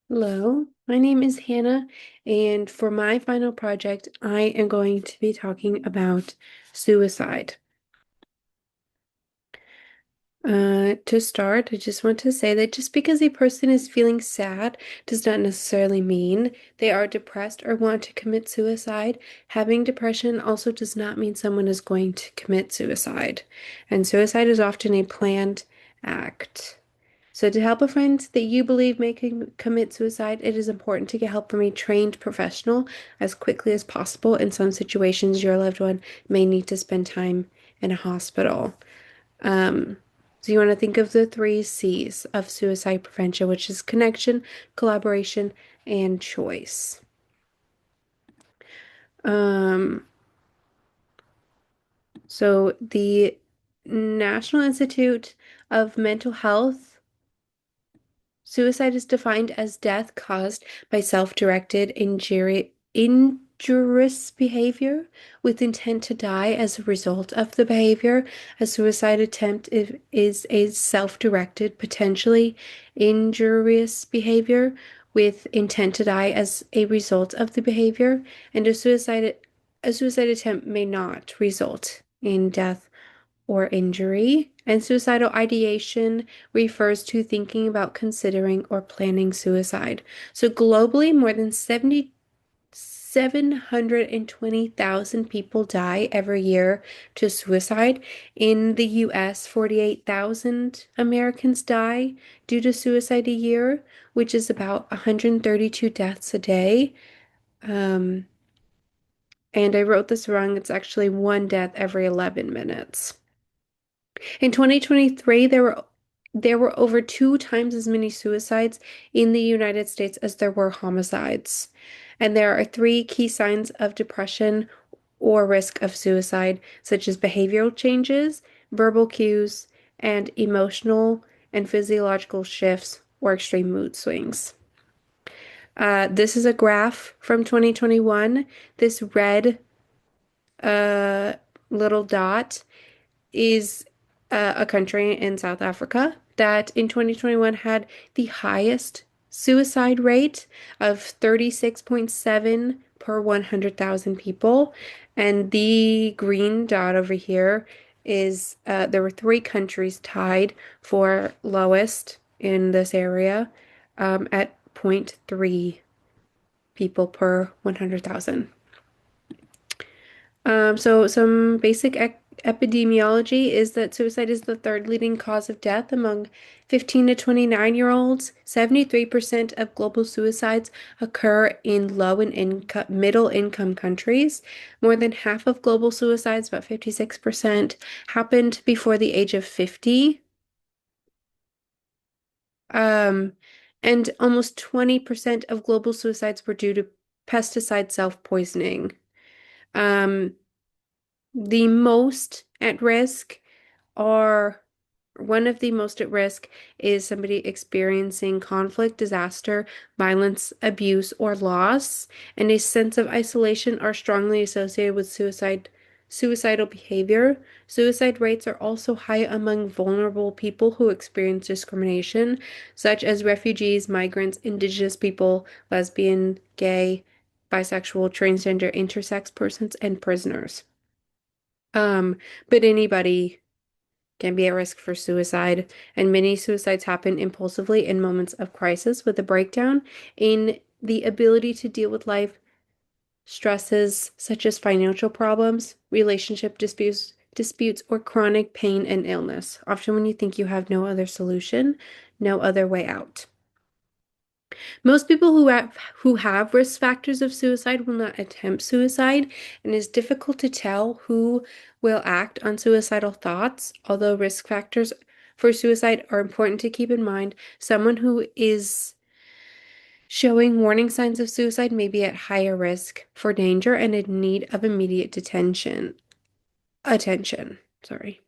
Hello, my name is Hannah, and for my final project, I am going to be talking about suicide. To start, I just want to say that just because a person is feeling sad does not necessarily mean they are depressed or want to commit suicide. Having depression also does not mean someone is going to commit suicide, and suicide is often a planned act. So, to help a friend that you believe may commit suicide, it is important to get help from a trained professional as quickly as possible. In some situations, your loved one may need to spend time in a hospital. Um, so, you want to think of the three C's of suicide prevention, which is connection, collaboration, and choice. Um, the National Institute of Mental Health. Suicide is defined as death caused by self-directed injurious behavior with intent to die as a result of the behavior. A suicide attempt is a self-directed, potentially injurious behavior with intent to die as a result of the behavior, and a suicide attempt may not result in death or injury, and suicidal ideation refers to thinking about considering or planning suicide. So globally, more than 720,000 people die every year to suicide. In the US, 48,000 Americans die due to suicide a year, which is about 132 deaths a day. Um, and I wrote this wrong. It's actually one death every 11 minutes. In 2023, there were over two times as many suicides in the United States as there were homicides. And there are three key signs of depression or risk of suicide, such as behavioral changes, verbal cues, and emotional and physiological shifts or extreme mood swings. This is a graph from 2021. This red uh, little dot is a country in South Africa that in 2021 had the highest suicide rate of 36.7 per 100,000 people. And the green dot over here is there were three countries tied for lowest in this area at zero point 0.3 people per 100,000. So some basic epidemiology is that suicide is the third leading cause of death among 15 to 29-year-olds. 73% of global suicides occur in low and middle income countries. More than half of global suicides, about 56%, happened before the age of 50. Um, and almost 20% of global suicides were due to pesticide self-poisoning. Um, The most at risk are one of the most at risk is somebody experiencing conflict, disaster, violence, abuse, or loss, and a sense of isolation are strongly associated with suicidal behavior. Suicide rates are also high among vulnerable people who experience discrimination, such as refugees, migrants, indigenous people, lesbian, gay, bisexual, transgender, intersex persons, and prisoners. Um, but anybody can be at risk for suicide, and many suicides happen impulsively in moments of crisis with a breakdown in the ability to deal with life stresses such as financial problems, relationship disputes, or chronic pain and illness. Often when you think you have no other solution, no other way out. Most people who have risk factors of suicide will not attempt suicide, and it's difficult to tell who will act on suicidal thoughts. Although risk factors for suicide are important to keep in mind, someone who is showing warning signs of suicide may be at higher risk for danger and in need of immediate attention. Sorry.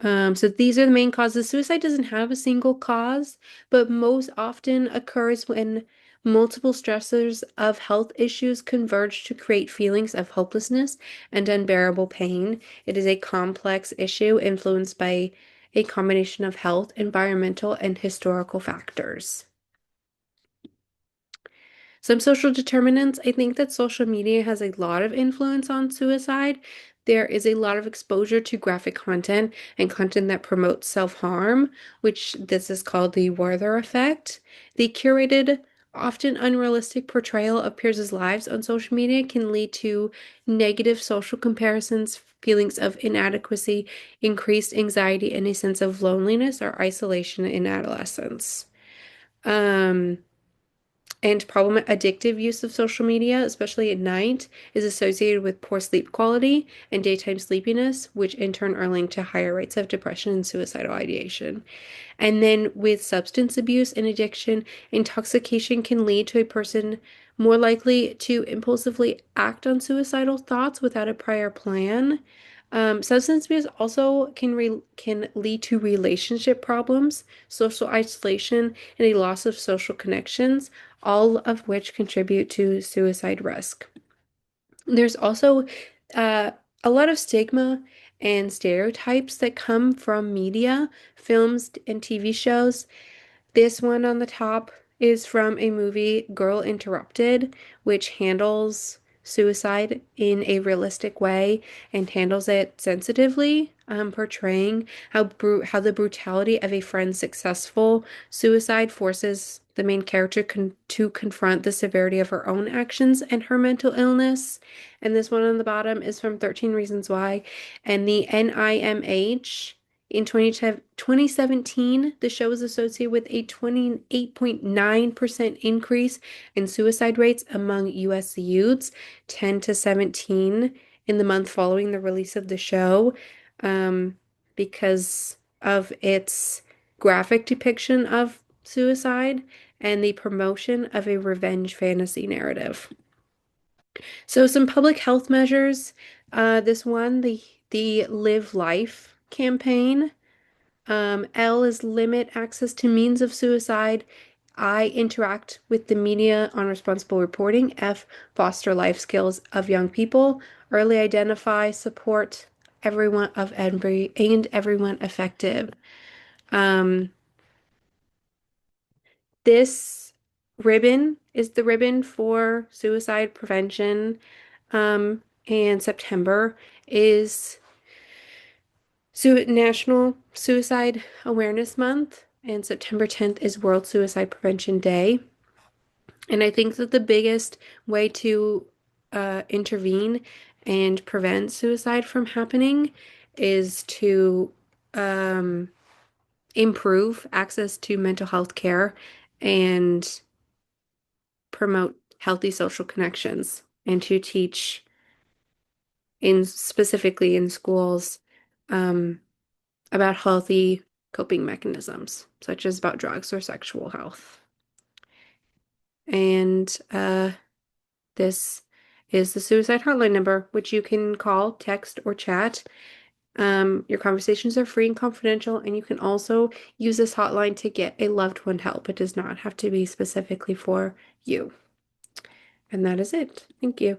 So these are the main causes. Suicide doesn't have a single cause, but most often occurs when multiple stressors of health issues converge to create feelings of hopelessness and unbearable pain. It is a complex issue influenced by a combination of health, environmental, and historical factors. Some social determinants, I think that social media has a lot of influence on suicide. There is a lot of exposure to graphic content and content that promotes self-harm, which this is called the Werther effect. The curated, often unrealistic portrayal of peers' lives on social media can lead to negative social comparisons, feelings of inadequacy, increased anxiety, and a sense of loneliness or isolation in adolescence. Um, and addictive use of social media, especially at night, is associated with poor sleep quality and daytime sleepiness, which in turn are linked to higher rates of depression and suicidal ideation. And then with substance abuse and addiction, intoxication can lead to a person more likely to impulsively act on suicidal thoughts without a prior plan. Substance abuse also can lead to relationship problems, social isolation, and a loss of social connections, all of which contribute to suicide risk. There's also uh, a lot of stigma and stereotypes that come from media, films, and TV shows. This one on the top is from a movie, Girl Interrupted, which handles suicide in a realistic way and handles it sensitively, portraying how the brutality of a friend's successful suicide forces the main character to confront the severity of her own actions and her mental illness. And this one on the bottom is from 13 Reasons Why. And the NIMH in 2017, the show was associated with a 28.9% increase in suicide rates among US youths, 10 to 17, in the month following the release of the show, because of its graphic depiction of suicide and the promotion of a revenge fantasy narrative. So some public health measures. This one, the Live Life campaign. L is limit access to means of suicide. I interact with the media on responsible reporting. F, foster life skills of young people. Early identify, support everyone affected. Um, this ribbon is the ribbon for suicide prevention. And September is National Suicide Awareness Month, and September 10th is World Suicide Prevention Day. And I think that the biggest way to intervene and prevent suicide from happening is to um, improve access to mental health care and promote healthy social connections and to teach in specifically in schools um, about healthy coping mechanisms, such as about drugs or sexual health. And this is the suicide hotline number, which you can call, text, or chat. Your conversations are free and confidential, and you can also use this hotline to get a loved one help. It does not have to be specifically for you. And that is it. Thank you.